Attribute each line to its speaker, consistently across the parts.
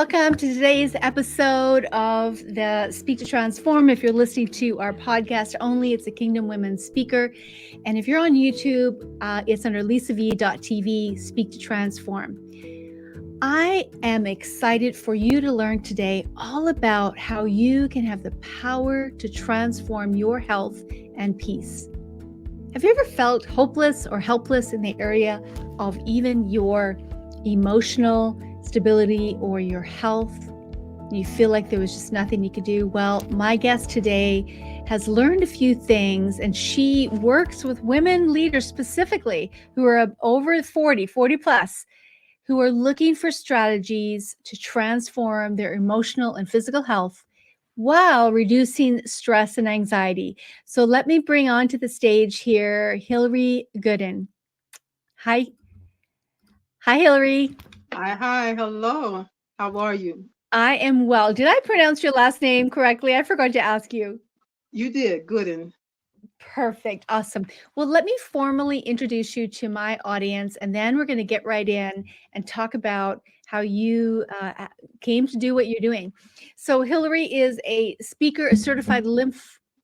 Speaker 1: welcome to today's episode of the Speak to Transform. If you're listening to our podcast only, it's a Kingdom Women Speaker. And if you're on YouTube, it's under lisav.tv, Speak to Transform. I am excited for you to learn today all about how you can have the power to transform your health and peace. Have you ever felt hopeless or helpless in the area of even your emotional stability or your health? You feel like there was just nothing you could do? Well, my guest today has learned a few things, and she works with women leaders specifically who are over 40 plus, who are looking for strategies to transform their emotional and physical health while reducing stress and anxiety. So let me bring onto the stage here Hillary Gooden. Hi. Hi, Hilary.
Speaker 2: Hi, hello. How are you?
Speaker 1: I am well. Did I pronounce your last name correctly? I forgot to ask you.
Speaker 2: You did good and
Speaker 1: Perfect. Awesome. Well, let me formally introduce you to my audience, and then we're going to get right in and talk about how you came to do what you're doing. So, Hillary is a speaker, a certified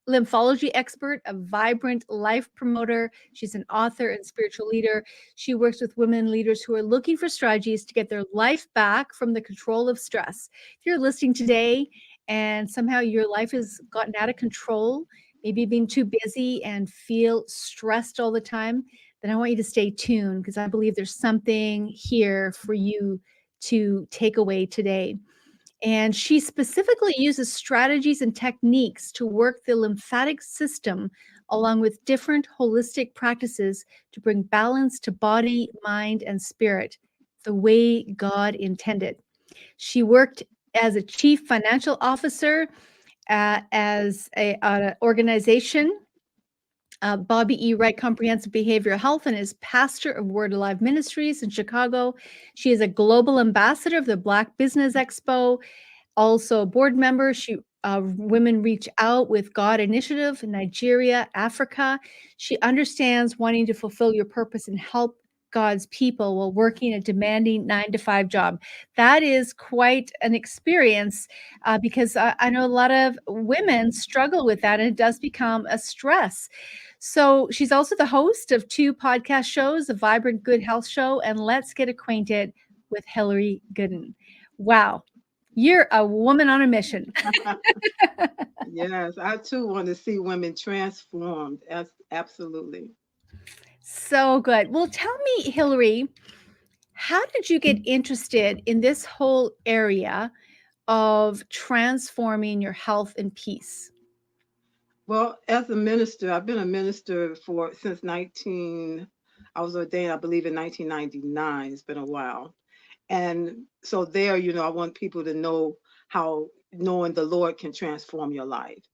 Speaker 1: lymphology expert, a vibrant life promoter. She's an author and spiritual leader. She works with women leaders who are looking for strategies to get their life back from the control of stress. If you're listening today and somehow your life has gotten out of control, maybe being too busy and feel stressed all the time, then I want you to stay tuned because I believe there's something here for you to take away today. And she specifically uses strategies and techniques to work the lymphatic system along with different holistic practices to bring balance to body, mind, and spirit the way God intended. She worked as a chief financial officer as an organization, Bobby E. Wright Comprehensive Behavioral Health, and is pastor of Word Alive Ministries in Chicago. She is a global ambassador of the Black Business Expo, also a board member. She Women Reach Out with God Initiative in Nigeria, Africa. She understands wanting to fulfill your purpose and help God's people while working a demanding 9-to-5 job. That is quite an experience because I know a lot of women struggle with that, and it does become a stress. So she's also the host of 2 podcast shows, The Vibrant Good Health Show and Let's Get Acquainted with Hillary Gooden. Wow. You're a woman on a mission.
Speaker 2: yes, I too want to see women transformed. Absolutely.
Speaker 1: So good. Well, tell me, Hillary, how did you get interested in this whole area of transforming your health and peace?
Speaker 2: Well, as a minister, I've been a minister for since 19 I was ordained, I believe, in 1999. It's been a while. And so there, I want people to know how knowing the Lord can transform your life.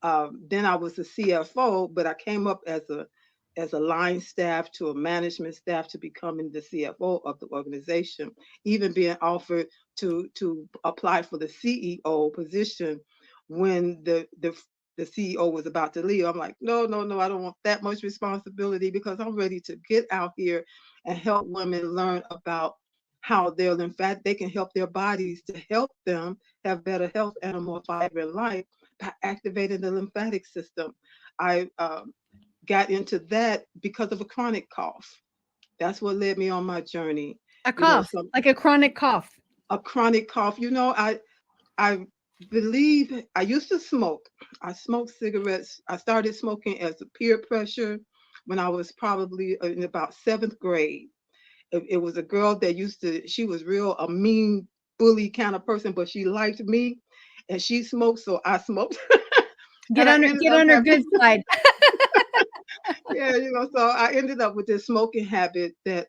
Speaker 2: Then I was a CFO, but I came up as a line staff to a management staff to becoming the CFO of the organization, even being offered to apply for the CEO position when the CEO was about to leave. I'm like, no, no, no, I don't want that much responsibility because I'm ready to get out here and help women learn about how they're lymphatic, they can help their bodies to help them have better health and a more vibrant life by activating the lymphatic system. I got into that because of a chronic cough. That's what led me on my journey.
Speaker 1: A
Speaker 2: You know,
Speaker 1: cough,
Speaker 2: some
Speaker 1: like a chronic cough.
Speaker 2: a chronic cough. I believe I used to smoke. I smoked cigarettes. I started smoking as a peer pressure when I was probably in about seventh grade. It was a girl that she was real a mean bully kind of person, but she liked me, and she smoked, so I smoked, and I ended
Speaker 1: Get
Speaker 2: up
Speaker 1: on her
Speaker 2: having
Speaker 1: good side.
Speaker 2: yeah, so I ended up with this smoking habit that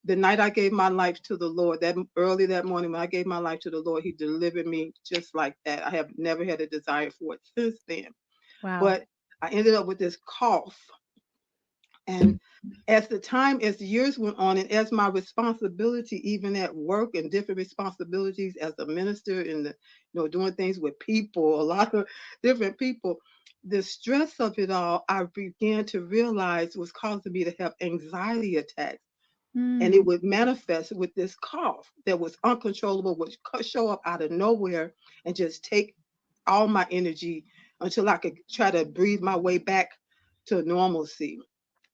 Speaker 2: the night I gave my life to the Lord, that early that morning when I gave my life to the Lord, He delivered me just like that. I have never had a desire for it since then.
Speaker 1: Wow.
Speaker 2: But I ended up with this cough. And as the years went on, and as my responsibility, even at work and different responsibilities as a minister in doing things with people, a lot of different people, the stress of it all, I began to realize was causing me to have anxiety attacks and it
Speaker 1: Mm.
Speaker 2: would manifest with this cough that was uncontrollable, would show up out of nowhere and just take all my energy until I could try to breathe my way back to normalcy.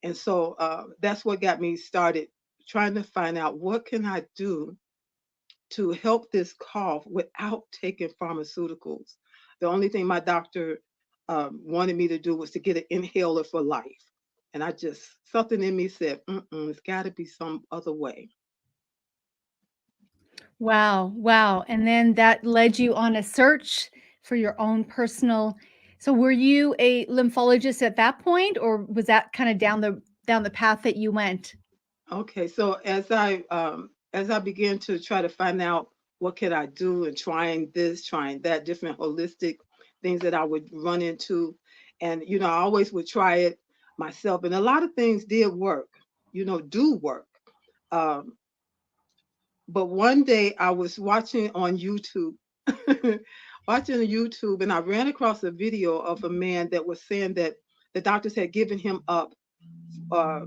Speaker 2: And so that's what got me started trying to find out what can I do to help this cough without taking pharmaceuticals. The only thing my doctor wanted me to do was to get an inhaler for life. And I just, something in me said, it's got to be some other way.
Speaker 1: Wow, wow. And then that led you on a search for your own personal. So were you a lymphologist at that point, or was that kind of down the path that you went?
Speaker 2: Okay, so as I began to try to find out what could I do and trying this, trying that, different holistic things that I would run into, and I always would try it myself, and a lot of things did work, do work. Um, but one day I was watching on YouTube, watching YouTube, and I ran across a video of a man that was saying that the doctors had given him up uh,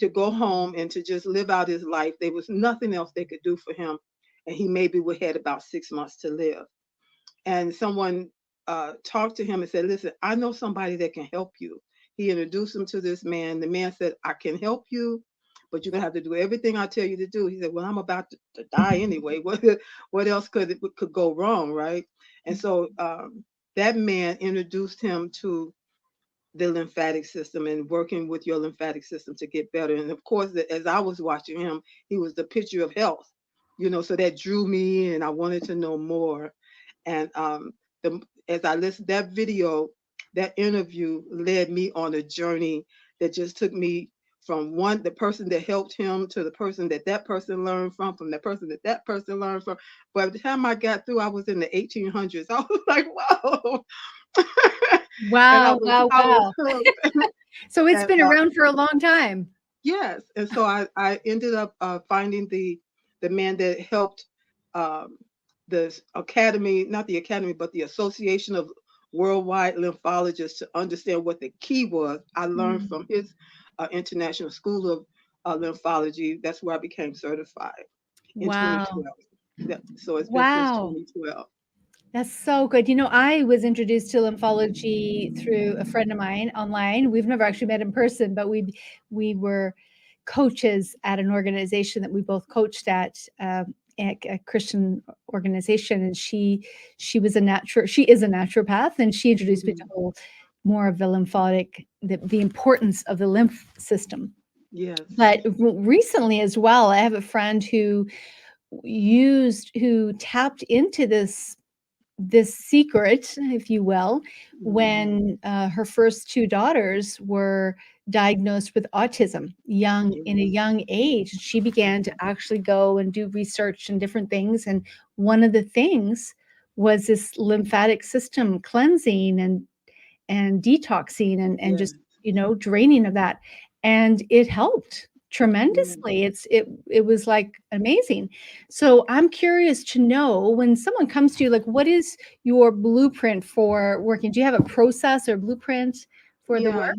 Speaker 2: to go home and to just live out his life. There was nothing else they could do for him, and he maybe would had about 6 months to live. And someone talked to him and said, "Listen, I know somebody that can help you." He introduced him to this man. The man said, "I can help you, but you're gonna have to do everything I tell you to do." He said, "Well, I'm about to die anyway. What else could go wrong, right?" And so that man introduced him to the lymphatic system and working with your lymphatic system to get better. And of course, as I was watching him, he was the picture of health, so that drew me in and I wanted to know more. And as I listened that video, that interview led me on a journey that just took me from the person that helped him to the person that person learned from the person that person learned from. By the time I got through, I was in the 1800s. I was like, wow. And
Speaker 1: Wow, wow,
Speaker 2: I was
Speaker 1: wow.
Speaker 2: hooked.
Speaker 1: So it's
Speaker 2: And
Speaker 1: been around for a long time.
Speaker 2: yes, and so I ended up finding the man that helped um, the academy, not the academy, but the Association of Worldwide Lymphologists to understand what the key was. I learned
Speaker 1: Mm.
Speaker 2: from his International School of Lymphology. That's where I became certified in
Speaker 1: Wow.
Speaker 2: 2012. So it's been since
Speaker 1: Wow.
Speaker 2: 2012.
Speaker 1: That's so good. I was introduced to lymphology through a friend of mine online. We've never actually met in person, but we were coaches at an organization that we both coached at a Christian organization, and she is a naturopath, and she introduced me to
Speaker 2: Mhm.
Speaker 1: whole more of the lymphatic, the importance of the lymph system.
Speaker 2: Yes.
Speaker 1: But recently as well, I have a friend who tapped into this secret, if you will,
Speaker 2: Mhm.
Speaker 1: when her first two daughters were diagnosed with autism in a
Speaker 2: Yes.
Speaker 1: young age. She began to actually go and do research and different things. And one of the things was this lymphatic system cleansing and detoxing and
Speaker 2: Yes.
Speaker 1: just draining of that, and it helped
Speaker 2: Yes.
Speaker 1: tremendously. It was like amazing. So I'm curious to know, when someone comes to you, like, what is your blueprint for working? Do you have a process or blueprint for the
Speaker 2: Yeah.
Speaker 1: work?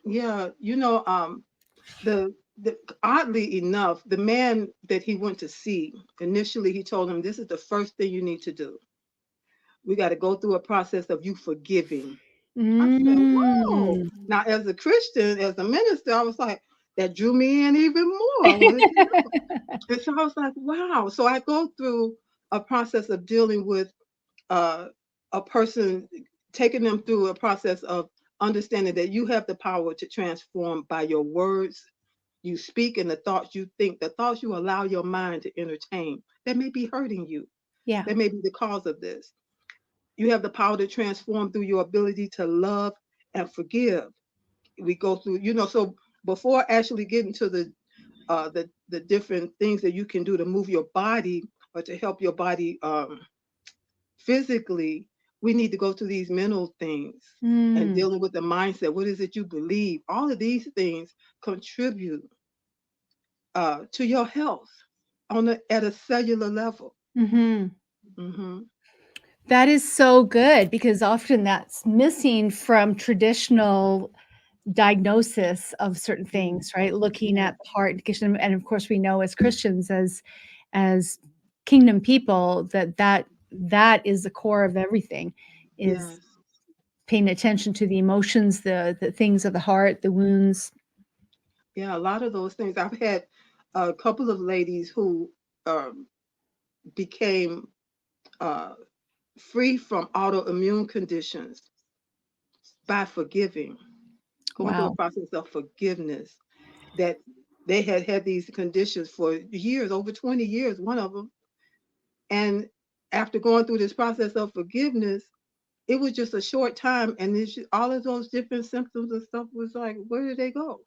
Speaker 2: Yeah. The oddly enough, the man that he went to see initially, he told him, "This is the first thing you need to do. We got to go through a process of you forgiving." I said, "Whoa!"
Speaker 1: Mm.
Speaker 2: Now, as a Christian, as a minister, I was like, that drew me in even more. I wanted to know, and so I was like, "Wow!" So I go through a process of dealing with uh, a person, taking them through a process of understanding that you have the power to transform by your words you speak and the thoughts you think, the thoughts you allow your mind to entertain that may be hurting you,
Speaker 1: Yeah.
Speaker 2: that may be the cause of this. You have the power to transform through your ability to love and forgive. We go through, so before actually getting to the different things that you can do to move your body or to help your body physically, we need to go through these mental things and
Speaker 1: Mm.
Speaker 2: dealing with the mindset. What is it you believe? All of these things contribute to your health at a cellular level.
Speaker 1: Hmm.
Speaker 2: Hmm.
Speaker 1: That is so good, because often that's missing from traditional diagnosis of certain things, right? Looking
Speaker 2: Yes,
Speaker 1: at the heart indication, and of course, we know as Christians, as kingdom people, that is the core of everything, is
Speaker 2: yes.
Speaker 1: paying attention to the emotions, the things of the heart, the wounds.
Speaker 2: Yeah, a lot of those things. I've had a couple of ladies who um, became uh, free from autoimmune conditions by forgiving, going through a
Speaker 1: Wow.
Speaker 2: process of forgiveness, that they had had these conditions for years, over 20 years, one of them. And after going through this process of forgiveness, it was just a short time. And all of those different symptoms and stuff was like, where did they go?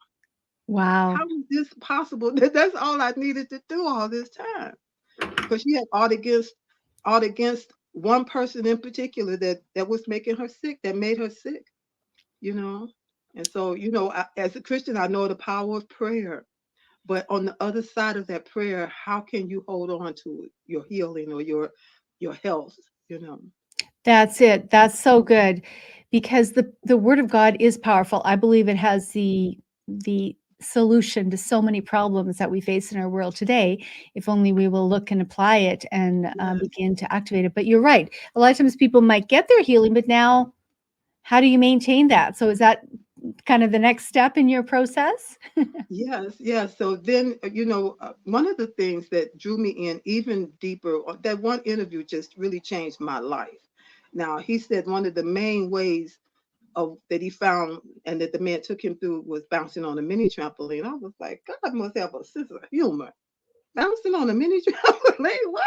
Speaker 1: Wow.
Speaker 2: How is this possible? That's all I needed to do all this time. Because she had ought against one person in particular that was making her sick, that made her sick, you know. And so, as a Christian, I know the power of prayer. But on the other side of that prayer, how can you hold on to your healing or your health? You know.
Speaker 1: That's it. That's so good, because the word of God is powerful. I believe it has the solution to so many problems that we face in our world today, if only we will look and apply it and
Speaker 2: Yes.
Speaker 1: begin to activate it. But you're right. A lot of times people might get their healing, but now how do you maintain that? So is that kind of the next step in your process?
Speaker 2: Yes, yes. So then, one of the things that drew me in even deeper, that one interview just really changed my life. Now, he said one of the main ways of that he found and that the man took him through was bouncing on a mini trampoline. I was like, God must have a sense of humor. Bouncing on a mini trampoline, what?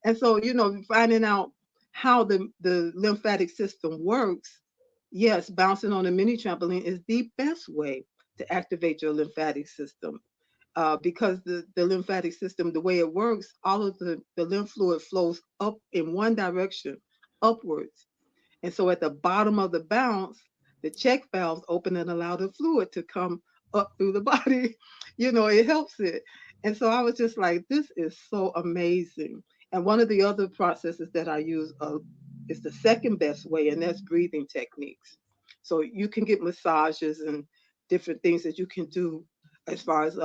Speaker 2: And so, finding out how the lymphatic system works, yes, bouncing on a mini trampoline is the best way to activate your lymphatic system. Because the lymphatic system, the way it works, all of the lymph fluid flows up in one direction, upwards. And so at the bottom of the bounce, the check valves open and allow the fluid to come up through the body. It helps it. And so I was just like, this is so amazing. And one of the other processes that I use is the second best way, and that's breathing techniques. So you can get massages and different things that you can do as far as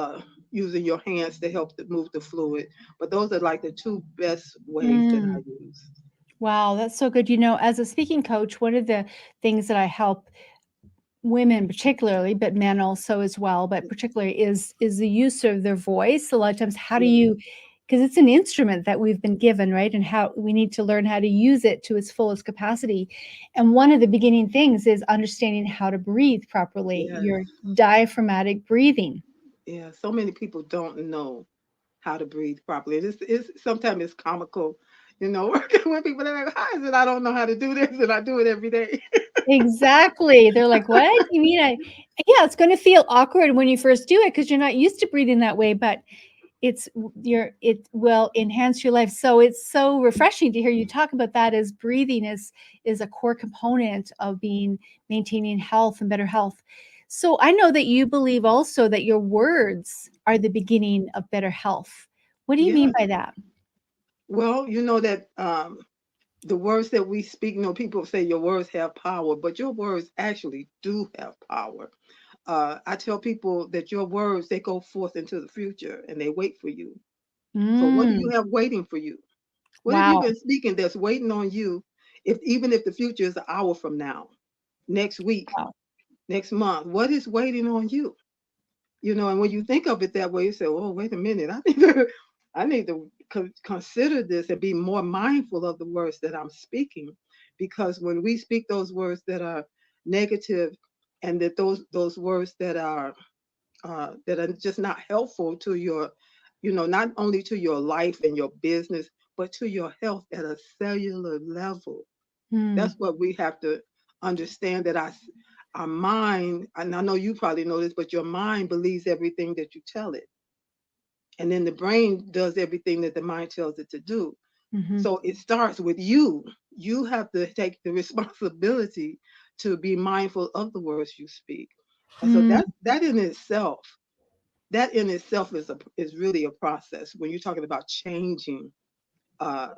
Speaker 2: using your hands to help to move the fluid. But those are like the two best ways that I
Speaker 1: Mm.
Speaker 2: use.
Speaker 1: Wow, that's so good. As a speaking coach, one of the things that I help women particularly, but men also as well, but particularly is the use of their voice. A lot of times, how do
Speaker 2: Yeah.
Speaker 1: you, because it's an instrument that we've been given, right? And how we need to learn how to use it to its fullest capacity. And one of the beginning things is understanding how to breathe properly,
Speaker 2: Yes.
Speaker 1: your diaphragmatic breathing.
Speaker 2: Yeah, so many people don't know how to breathe properly. It's sometimes it's comical, working with people. They're like, "How is it I don't know how to do this, and I do it every day?"
Speaker 1: Exactly. They're like, "What? You mean I?" Yeah, it's going to feel awkward when you first do it because you're not used to breathing that way, but it will enhance your life. So it's so refreshing to hear you talk about that, as breathing is a core component of being maintaining health and better health. So I know that you believe also that your words are the beginning of better health. What do you mean
Speaker 2: Yes.
Speaker 1: by that?
Speaker 2: Well, you know that the words that we speak, people say your words have power, but your words actually do have power. I tell people that your words, they go forth into the future and they wait for you. So what do you
Speaker 1: Mm,
Speaker 2: have waiting for you? What have you
Speaker 1: wow.
Speaker 2: been speaking that's waiting on you? Even if the future is an hour from now, next week,
Speaker 1: Wow.
Speaker 2: next month, what is waiting on you? And when you think of it that way, you say, "Oh, wait a minute, I need to consider this and be more mindful of the words that I'm speaking." Because when we speak those words that are negative, and that those words that are just not helpful to not only to your life and your business, but to your health at a cellular level.
Speaker 1: Mm,
Speaker 2: That's what we have to understand, that our mind, and I know you probably know this, but your mind believes everything that you tell it. And then the brain does everything that the mind tells it to do.
Speaker 1: mhm,
Speaker 2: So it starts with you. You have to take the responsibility to be mindful of the words you speak. And so
Speaker 1: mm,
Speaker 2: that in itself is really a process when you're talking about changing uh,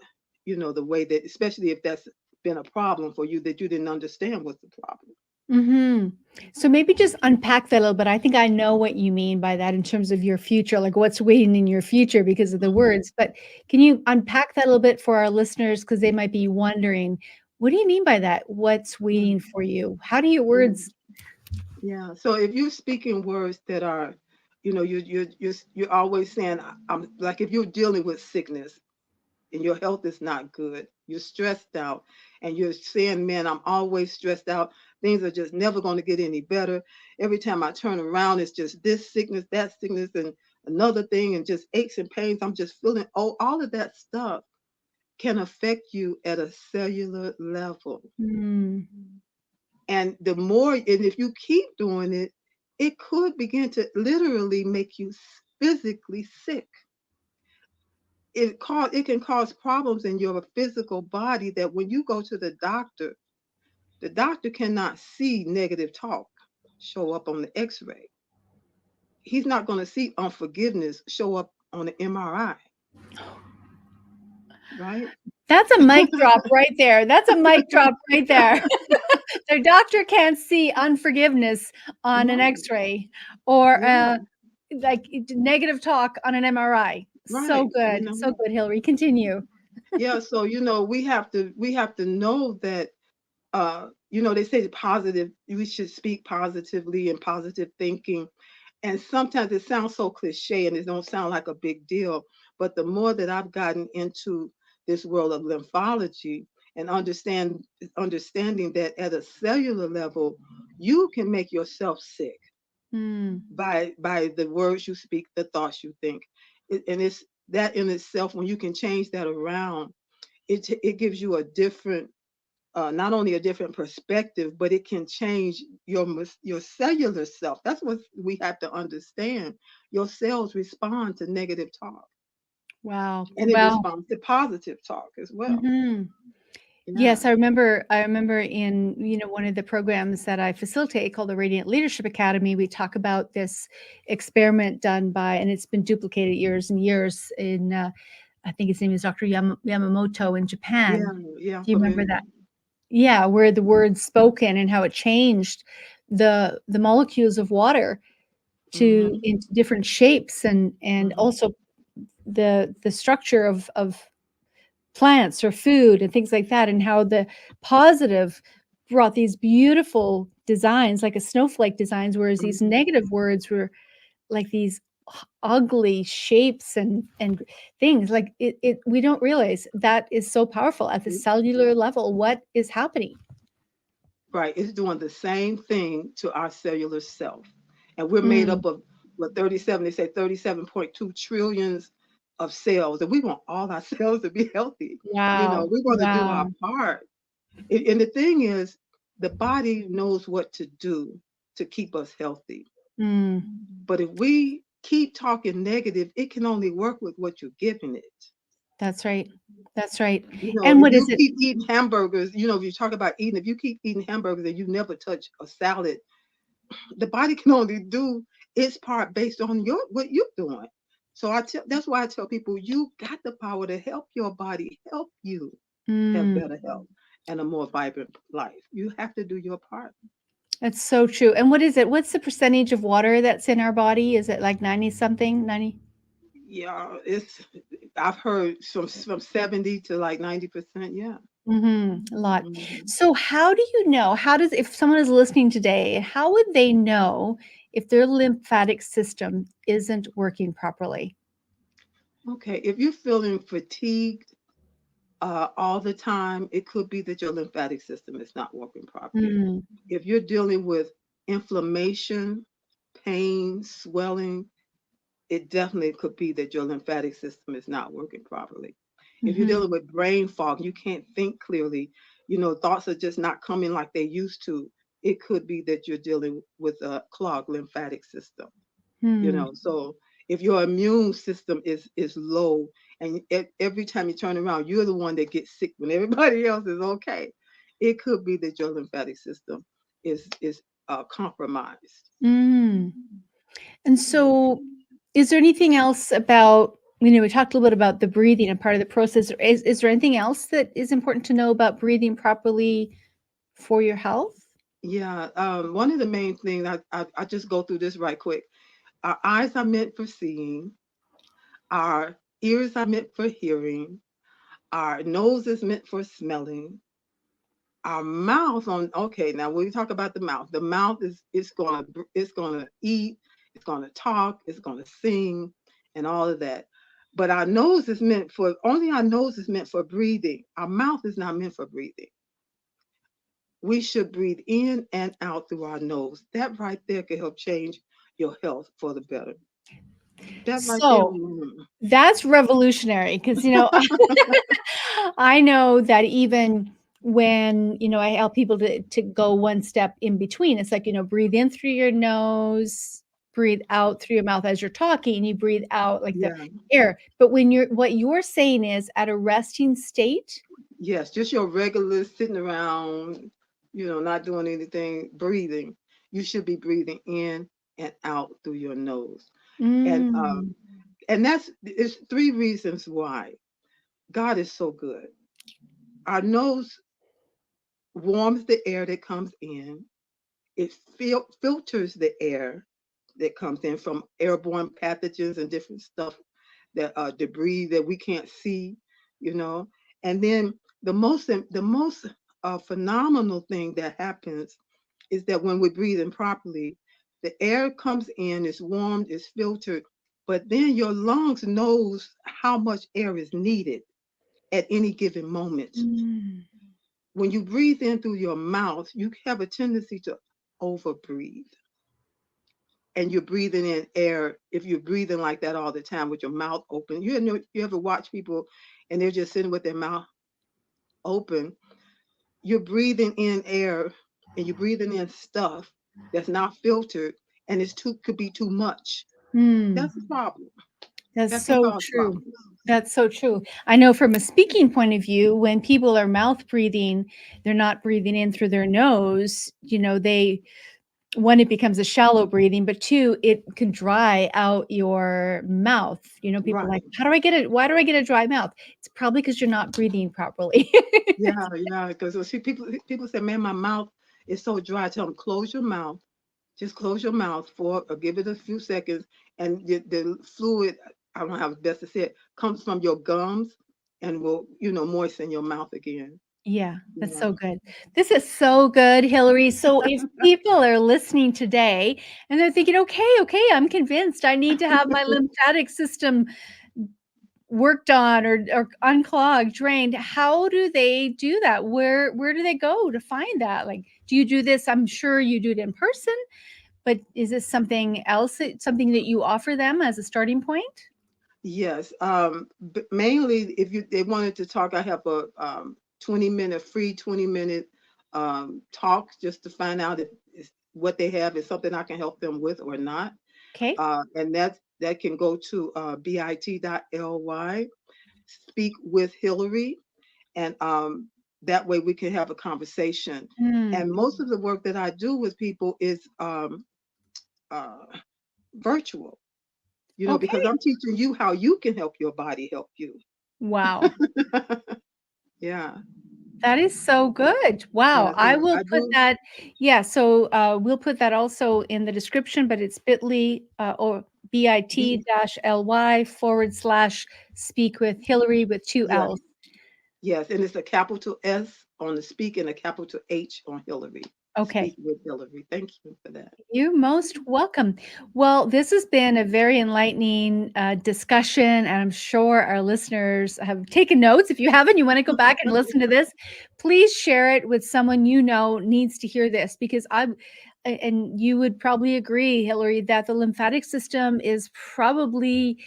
Speaker 2: the way that, especially if that's been a problem for you that you didn't understand was the problem.
Speaker 1: Hmm. So maybe just unpack that a little bit. I think I know what you mean by that in terms of your future, like what's waiting in your future because of the
Speaker 2: Mhm.
Speaker 1: words. But can you unpack that a little bit for our listeners? Because they might be wondering, what do you mean by that? What's
Speaker 2: Yeah,
Speaker 1: waiting for you? How do your
Speaker 2: yeah,
Speaker 1: words?
Speaker 2: yeah. So if you're speaking words that are, you're always saying, I'm like if you're dealing with sickness and your health is not good, you're stressed out, and you're saying, man, I'm always stressed out. Things are just never going to get any better. Every time I turn around, it's just this sickness, that sickness, and another thing, and just aches and pains. I'm just feeling, oh, all of that stuff can affect you at a cellular level.
Speaker 1: Mm,
Speaker 2: And the more, and if you keep doing it, it could begin to literally make you physically sick. It can cause problems in your physical body that when you go to the doctor cannot see negative talk show up on the x-ray. He's not going to see unforgiveness show up on the MRI, right?
Speaker 1: that's a mic drop right there. That's a mic drop right there. The doctor can't see unforgiveness on an
Speaker 2: Right.
Speaker 1: X-ray or
Speaker 2: Yeah.
Speaker 1: like negative talk on an MRI. So
Speaker 2: Right.
Speaker 1: good, so good, Hillary. Continue.
Speaker 2: Yeah, so we have to know that they say positive, we should speak positively and positive thinking. And sometimes it sounds so cliche and it don't sound like a big deal. But the more that I've gotten into this world of lymphology and understanding that at a cellular level, you can make yourself sick
Speaker 1: Mm,
Speaker 2: by the words you speak, the thoughts you think. And it's that in itself, when you can change that around, it gives you a different not only a different perspective, but it can change your cellular self. That's what we have to understand. Your cells respond to negative talk,
Speaker 1: wow.
Speaker 2: and it
Speaker 1: Wow.
Speaker 2: responds to positive talk as well.
Speaker 1: Hmm.
Speaker 2: Yeah,
Speaker 1: Yes, I remember in, one of the programs that I facilitate called the Radiant Leadership Academy, we talk about this experiment done by, and it's been duplicated years and years in, I think his name is Dr. Yamamoto in
Speaker 2: yeah,
Speaker 1: Japan.
Speaker 2: yeah. I'm
Speaker 1: Do you remember
Speaker 2: familiar.
Speaker 1: that? Yeah, where the words spoken and how it changed the molecules of water to
Speaker 2: Hmm.
Speaker 1: into different shapes and
Speaker 2: Hmm.
Speaker 1: also the structure of plants or food and things like that, and how the positive brought these beautiful designs like a snowflake designs, whereas these
Speaker 2: Hmm.
Speaker 1: negative words were like these ugly shapes and things like it we don't realize that is so powerful at the cellular level what is happening.
Speaker 2: Right, it's doing the same thing to our cellular self, and we're made
Speaker 1: Mm,
Speaker 2: up of what 37. They say 37.2 trillions of cells, and we want all our cells to be healthy.
Speaker 1: wow,
Speaker 2: We want to do our
Speaker 1: wow.
Speaker 2: part. And the thing is, the body knows what to do to keep us healthy.
Speaker 1: Mm,
Speaker 2: But if we keep talking negative, it can only work with what you're giving it.
Speaker 1: that's right, that's right. And
Speaker 2: If
Speaker 1: what
Speaker 2: you
Speaker 1: is it?
Speaker 2: keep eating hamburgers, if you talk about eating, if you keep eating hamburgers and you never touch a salad, the body can only do its part based on what you're doing. So that's why I tell people you got the power to help your body help you have
Speaker 1: Mm,
Speaker 2: better health and a more vibrant life. You have to do your part.
Speaker 1: that's so true. And what is it? What's the percentage of water that's in our body? Is it like 90 something? 90?
Speaker 2: Yeah, I've heard from 70 to like 90%. Yeah.
Speaker 1: A lot.
Speaker 2: Hmm.
Speaker 1: So how do you know? How does if someone is listening today, how would they know if their lymphatic system isn't working properly?
Speaker 2: Okay, if you're feeling fatigued all the time, it could be that your lymphatic system is not working properly.
Speaker 1: Mm,
Speaker 2: If you're dealing with inflammation, pain, swelling, it definitely could be that your lymphatic system is not working properly. If you're
Speaker 1: mhm,
Speaker 2: dealing with brain fog, you can't think clearly, thoughts are just not coming like they used to. It could be that you're dealing with a clogged lymphatic system.
Speaker 1: hmm,
Speaker 2: So if your immune system is low, and every time you turn around, you're the one that gets sick when everybody else is okay, it could be that your lymphatic system is compromised.
Speaker 1: mm. And
Speaker 2: Yeah.
Speaker 1: so is there anything else about, we talked a little bit about the breathing and part of the process. Is there anything else that is important to know about breathing properly for your health?
Speaker 2: Yeah. One of the main things I just go through this right quick. Our eyes are meant for seeing. Our ears are meant for hearing. Our nose is meant for smelling. Our mouth on okay. Now when we talk about the mouth is it's gonna eat, it's gonna talk, it's gonna sing, and all of that. But our nose is meant for only our nose is meant for breathing. Our mouth is not meant for breathing. We should breathe in and out through our nose. That right there can help change your health for the better. That right there.
Speaker 1: So that's revolutionary because, I know that even when, I help people to go one step in between, it's like, breathe in through your nose, breathe out through your mouth as you're talking, you breathe out like the
Speaker 2: Yeah.
Speaker 1: air. But what you're saying is at a resting state.
Speaker 2: Yes, just your regular sitting around, not doing anything, breathing. You should be breathing in and out through your nose. And
Speaker 1: Mm,
Speaker 2: it's three reasons why. God is so good. Our nose warms the air that comes in. It filters the air that comes in from airborne pathogens and different stuff that debris that we can't see, you know. And then the most phenomenal thing that happens is that when we're breathing properly, the air comes in, it's warmed, it's filtered, but then your lungs knows how much air is needed at any given moment.
Speaker 1: mm,
Speaker 2: When you breathe in through your mouth, you have a tendency to overbreathe. And you're breathing in air. If you're breathing like that all the time with your mouth open, you ever watch people and they're just sitting with their mouth open, you're breathing in air and you're breathing in stuff that's not filtered, and could be too much.
Speaker 1: mm.
Speaker 2: That's a problem.
Speaker 1: That's
Speaker 2: That can
Speaker 1: so
Speaker 2: cause
Speaker 1: true.
Speaker 2: problems.
Speaker 1: That's so true. I know from a speaking point of view, when people are mouth breathing, they're not breathing in through their nose. One, it becomes a shallow breathing, but two, it can dry out your mouth. People are like,
Speaker 2: Right.
Speaker 1: why do I get a dry mouth? It's probably because you're not breathing properly.
Speaker 2: Yeah, yeah. Because see, people say, "Man, my mouth is so dry." I tell them, close your mouth. Just close your mouth for, or give it a few seconds, and the fluid, I don't know how best to say it, comes from your gums and will, moisten your mouth again.
Speaker 1: Yeah, that's
Speaker 2: Yeah.
Speaker 1: so good. This is so good, Hillary. So if people are listening today and they're thinking, okay, I'm convinced I need to have my lymphatic system worked on or unclogged, drained, how do they do that? Where do they go to find that? Like, do you do this? I'm sure you do it in person, but is this something else, something that you offer them as a starting point?
Speaker 2: Yes. But mainly, if they wanted to talk, I have a 20-minute free 20-minute talk just to find out if what they have is something I can help them with or not.
Speaker 1: Okay.
Speaker 2: And that can go to bit.ly, speak with Hillary, and that way we can have a conversation.
Speaker 1: Mm,
Speaker 2: And most of the work that I do with people is uh, virtual, because
Speaker 1: okay.
Speaker 2: I'm teaching you how you can help your body help you.
Speaker 1: Wow.
Speaker 2: Yeah.
Speaker 1: That is so good. Wow.
Speaker 2: Yes,
Speaker 1: I
Speaker 2: and
Speaker 1: will
Speaker 2: I
Speaker 1: put
Speaker 2: do.
Speaker 1: that. Yeah. So we'll put that also in the description, but it's bit.ly or
Speaker 2: Be,
Speaker 1: bit.ly/ speak with Hillary with two
Speaker 2: yes,
Speaker 1: L's.
Speaker 2: yes, and it's a capital S on the speak and a capital H on Hillary. Speak
Speaker 1: Okay.
Speaker 2: with Hillary. Thank you for that.
Speaker 1: You're most welcome. Well, this has been a very enlightening discussion, and I'm sure our listeners have taken notes. If you haven't, you want to go back and listen to this, please share it with someone you know needs to hear this because and you would probably agree, Hillary, that the lymphatic system is probably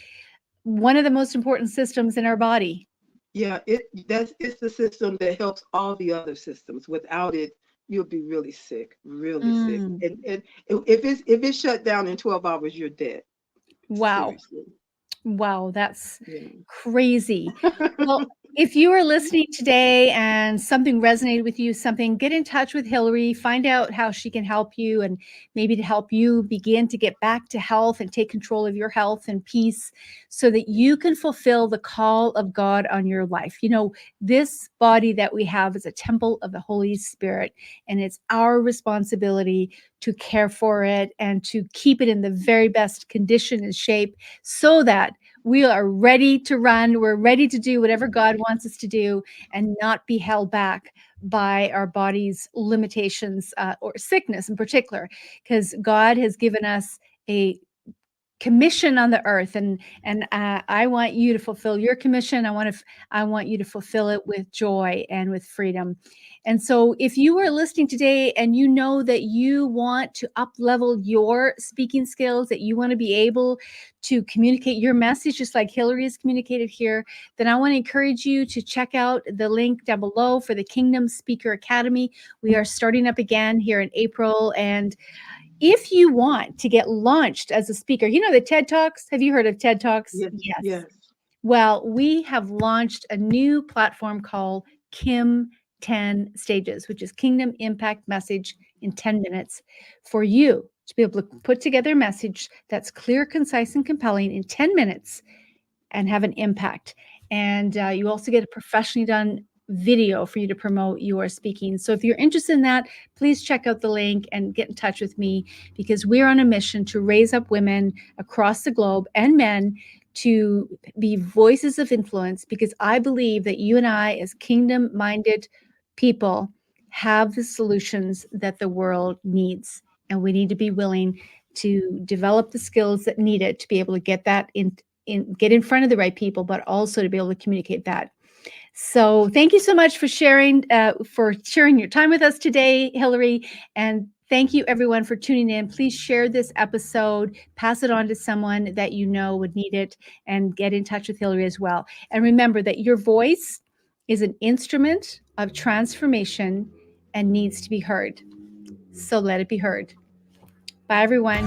Speaker 1: one of the most important systems in our body.
Speaker 2: Yeah, it's the system that helps all the other systems. Without it, you'll be really sick, really sick.
Speaker 1: Mm,
Speaker 2: And if it's shut down in 12 hours, you're dead.
Speaker 1: wow.
Speaker 2: Seriously.
Speaker 1: Wow, that's
Speaker 2: Yeah.
Speaker 1: crazy. Well, If you are listening today and something resonated with you, get in touch with Hillary, find out how she can help you, and maybe to help you begin to get back to health and take control of your health and peace so that you can fulfill the call of God on your life. You know, this body that we have is a temple of the Holy Spirit, and it's our responsibility to care for it and to keep it in the very best condition and shape so that we are ready to run. We're ready to do whatever God wants us to do and not be held back by our body's limitations or sickness in particular, because God has given us a commission on the earth, and I want you to fulfill your commission. I want you to fulfill it with joy and with freedom. And so if you are listening today and you know that you want to up level your speaking skills, that you want to be able to communicate your message just like Hillary has communicated here, then I want to encourage you to check out the link down below for the Kingdom Speaker Academy. We are starting up again here in April, and if you want to get launched as a speaker, you know the TED Talks. Have you heard of TED Talks?
Speaker 2: Yes,
Speaker 1: Yes.
Speaker 2: yes.
Speaker 1: Well, we have launched a new platform called Kim 10 Stages, which is Kingdom Impact Message in 10 minutes for you to be able to put together a message that's clear, concise, and compelling in 10 minutes and have an impact. And you also get a professionally done video for you to promote your speaking. So if you're interested in that, please check out the link and get in touch with me, because we're on a mission to raise up women across the globe and men to be voices of influence, because I believe that you and I, as kingdom-minded people, have the solutions that the world needs. And we need to be willing to develop the skills that needed to be able to get that get in front of the right people, but also to be able to communicate that. So thank you so much for sharing your time with us today, Hillary. And thank you everyone for tuning in. Please share this episode, pass it on to someone that you know would need it, and get in touch with Hillary as well. And remember that your voice is an instrument of transformation and needs to be heard. So let it be heard. Bye, everyone.